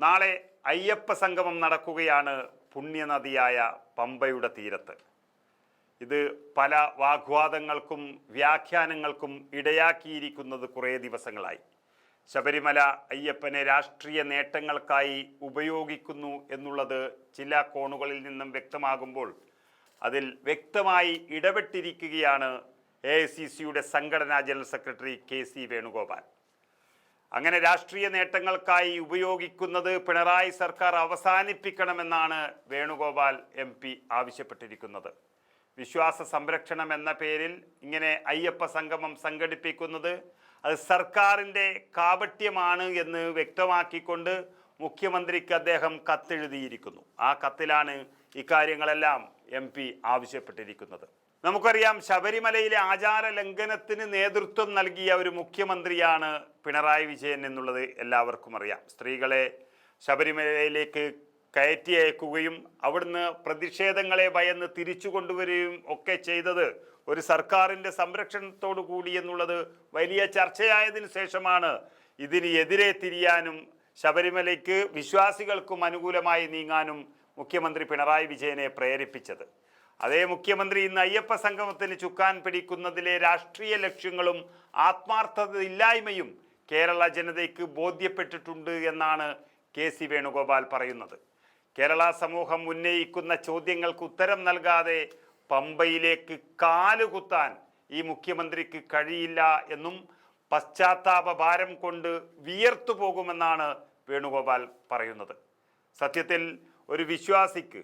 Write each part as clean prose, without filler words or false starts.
നാളെ അയ്യപ്പ സംഗമം നടക്കുകയാണ് പുണ്യനദിയായ പമ്പയുടെ തീരത്ത്. ഇത് പല വാഗ്വാദങ്ങൾക്കും വ്യാഖ്യാനങ്ങൾക്കും ഇടയാക്കിയിരിക്കുന്നത് കുറേ ദിവസങ്ങളായി. ശബരിമല അയ്യപ്പനെ രാഷ്ട്രീയ നേട്ടങ്ങൾക്കായി ഉപയോഗിക്കുന്നു എന്നുള്ളത് ചില കോണുകളിൽ നിന്നും വ്യക്തമാകുമ്പോൾ അതിൽ വ്യക്തമായി ഇടപെട്ടിരിക്കുകയാണ് AICCയുടെ സംഘടനാ ജനറൽ സെക്രട്ടറി KC വേണുഗോപാൽ. അങ്ങനെ രാഷ്ട്രീയ നേട്ടങ്ങൾക്കായി ഉപയോഗിക്കുന്നത് പിണറായി സർക്കാർ അവസാനിപ്പിക്കണമെന്നാണ് വേണുഗോപാൽ MP ആവശ്യപ്പെട്ടിരിക്കുന്നത്. വിശ്വാസ സംരക്ഷണം എന്ന പേരിൽ ഇങ്ങനെ അയ്യപ്പ സംഗമം സംഘടിപ്പിക്കുന്നത് അത് സർക്കാരിൻ്റെ കാപട്യമാണ് എന്ന് വ്യക്തമാക്കിക്കൊണ്ട് മുഖ്യമന്ത്രിക്ക് അദ്ദേഹം കത്തെഴുതിയിരിക്കുന്നു. ആ കത്തിലാണ് ഇക്കാര്യങ്ങളെല്ലാം MP ആവശ്യപ്പെട്ടിരിക്കുന്നത്. നമുക്കറിയാം, ശബരിമലയിലെ ആചാര ലംഘനത്തിന് നേതൃത്വം നൽകിയ ഒരു മുഖ്യമന്ത്രിയാണ് പിണറായി വിജയൻ എന്നുള്ളത് എല്ലാവർക്കും അറിയാം. സ്ത്രീകളെ ശബരിമലയിലേക്ക് കയറ്റി അയക്കുകയും അവിടുന്ന് പ്രതിഷേധങ്ങളെ ഭയന്ന് തിരിച്ചു കൊണ്ടുവരികയും ഒക്കെ ചെയ്തത് ഒരു സർക്കാരിൻ്റെ സംരക്ഷണത്തോടു കൂടി എന്നുള്ളത് വലിയ ചർച്ചയായതിനു ശേഷമാണ് ഇതിന് എതിരെ തിരിയാനും ശബരിമലയ്ക്ക് വിശ്വാസികൾക്കും അനുകൂലമായി നീങ്ങാനും മുഖ്യമന്ത്രി പിണറായി വിജയനെ പ്രേരിപ്പിച്ചത്. അതേ മുഖ്യമന്ത്രി ഇന്ന് അയ്യപ്പ സംഗമത്തിന് ചുക്കാൻ പിടിക്കുന്നതിലെ രാഷ്ട്രീയ ലക്ഷ്യങ്ങളും ആത്മാർത്ഥതയില്ലായ്മയും കേരള ജനതയ്ക്ക് ബോധ്യപ്പെട്ടിട്ടുണ്ട് എന്നാണ് KC വേണുഗോപാൽ പറയുന്നത്. കേരള സമൂഹം ഉന്നയിക്കുന്ന ചോദ്യങ്ങൾക്ക് ഉത്തരം നൽകാതെ പമ്പയിലേക്ക് കാലുകുത്താൻ ഈ മുഖ്യമന്ത്രിക്ക് കഴിയില്ല എന്നും പശ്ചാത്താപ ഭാരം കൊണ്ട് വിയർത്തു പോകുമെന്നാണ് വേണുഗോപാൽ പറയുന്നത്. സത്യത്തിൽ ഒരു വിശ്വാസിക്ക്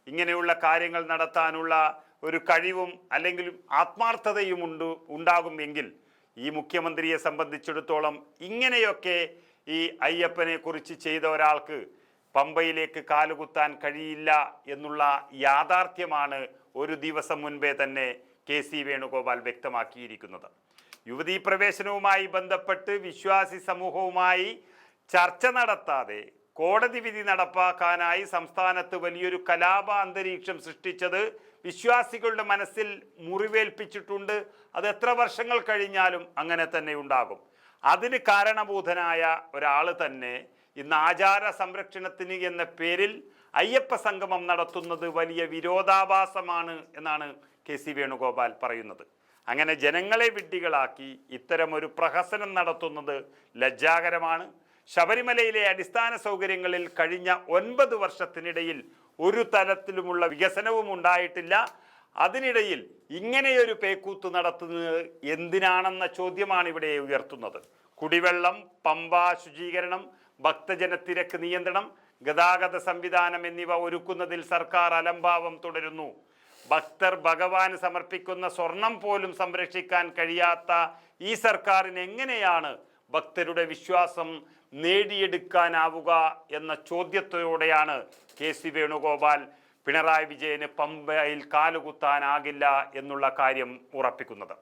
ഇങ്ങനെയുള്ള കാര്യങ്ങൾ നടത്താനുള്ള ഒരു കഴിവും അല്ലെങ്കിൽ ആത്മാർത്ഥതയും ഉണ്ടാകുമെങ്കിൽ ഈ മുഖ്യമന്ത്രിയെ സംബന്ധിച്ചിടത്തോളം ഇങ്ങനെയൊക്കെ ഈ അയ്യപ്പനെ കുറിച്ച് ചെയ്ത ഒരാൾക്ക് പമ്പയിലേക്ക് കാലുകുത്താൻ കഴിയില്ല എന്നുള്ള യാഥാർത്ഥ്യമാണ് ഒരു ദിവസം മുൻപേ തന്നെ KC വേണുഗോപാൽ വ്യക്തമാക്കിയിരിക്കുന്നത്. യുവതീ പ്രവേശനവുമായി ബന്ധപ്പെട്ട് വിശ്വാസി സമൂഹവുമായി ചർച്ച നടത്താതെ കോടതി വിധി നടപ്പാക്കാനായി സംസ്ഥാനത്ത് വലിയൊരു കലാപ അന്തരീക്ഷം സൃഷ്ടിച്ചത് വിശ്വാസികളുടെ മനസ്സിൽ മുറിവേൽപ്പിച്ചിട്ടുണ്ട്. അത് എത്ര വർഷങ്ങൾ കഴിഞ്ഞാലും അങ്ങനെ തന്നെ ഉണ്ടാകും. അതിന് കാരണഭൂതനായ ഒരാൾ തന്നെ ഇന്ന് ആചാര സംരക്ഷണത്തിന് എന്ന പേരിൽ അയ്യപ്പ സംഗമം നടത്തുന്നത് വലിയ വിരോധാഭാസമാണ് എന്നാണ് KC വേണുഗോപാൽ പറയുന്നത്. അങ്ങനെ ജനങ്ങളെ വിഡ്ഢികളാക്കി ഇത്തരമൊരു പ്രഹസനം നടത്തുന്നത് ലജ്ജാകരമാണ്. ശബരിമലയിലെ അടിസ്ഥാന സൗകര്യങ്ങളിൽ കഴിഞ്ഞ 9 വർഷത്തിനിടയിൽ ഒരു തരത്തിലുമുള്ള വികസനവും ഉണ്ടായിട്ടില്ല. അതിനിടയിൽ ഇങ്ങനെയൊരു പേക്കൂത്ത് നടത്തുന്നത് എന്തിനാണെന്ന ചോദ്യമാണ് ഇവിടെ ഉയർത്തുന്നത്. കുടിവെള്ളം, പമ്പ ശുചീകരണം, ഭക്തജന തിരക്ക് നിയന്ത്രണം, ഗതാഗത സംവിധാനം എന്നിവ ഒരുക്കുന്നതിൽ സർക്കാർ അലംഭാവം തുടരുന്നു. ഭക്തർ ഭഗവാന് സമർപ്പിക്കുന്ന സ്വർണം പോലും സംരക്ഷിക്കാൻ കഴിയാത്ത ഈ സർക്കാരിന് എങ്ങനെയാണ് ഭക്തരുടെ വിശ്വാസം നേടിയെടുക്കാനാവുക എന്ന ചോദ്യത്തോടെയാണ് KC വേണുഗോപാൽ പിണറായി വിജയന് പമ്പയിൽ കാലുകുത്താനാകില്ല എന്നുള്ള കാര്യം ഉറപ്പിക്കുന്നത്.